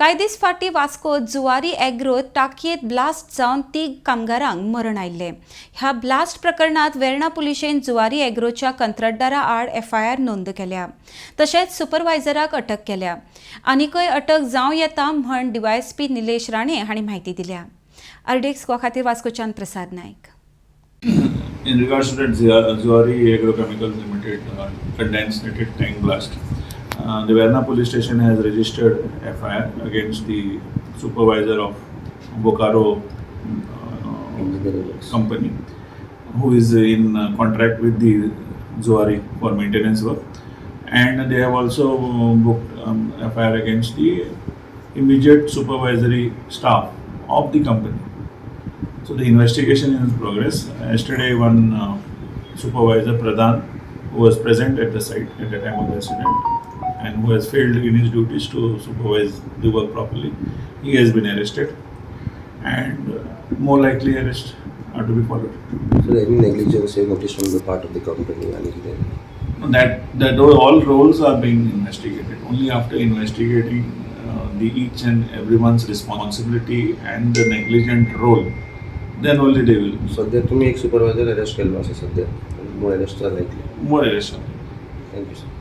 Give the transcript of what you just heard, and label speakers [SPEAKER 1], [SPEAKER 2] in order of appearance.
[SPEAKER 1] कांय दीस फाटीं वास्कोत जुवारी एग्रोत टाकयेत ब्लास्ट जावन 3 कामगारांक मरण आयिल्लें. ह्या ब्लास्ट प्रकरणात वेर्णा पुलिशेन जुवारी एग्रोच्या कंत्राटदारा आड FIR नोंद केल्या. तशेंच सुपरवायझराक अटक केल्या. आनीकय अटक जावं येता म्हण DYSP निलेश राणे हांणी म्हायती दिल्या. RDXGOA खातीर वास्कोच्यान प्रसाद नायक.
[SPEAKER 2] In regards to that Zuari Agrochemicals Limited contaminated tank blast, the Verna police station has registered FIR against the supervisor of Bokaro company, who is in contract with the Zuari for maintenance work, and they have also booked FIR against the immediate supervisory staff of the company. So the investigation is in progress. Yesterday, one supervisor, Pradhan, who was present at the site at the time of the accident and who has failed in his duties to supervise the work properly, he has been arrested, and more likely arrests are to be followed.
[SPEAKER 3] So any negligence noticed on the part of the company?
[SPEAKER 2] That all roles are being investigated. Only after investigating each and everyone's responsibility and the negligent role, then only they will.
[SPEAKER 3] सध्या तुम्ही एक supervisor arrest केला असे सध्या more arrests are likely.
[SPEAKER 2] More arrests.
[SPEAKER 3] Thank you, sir.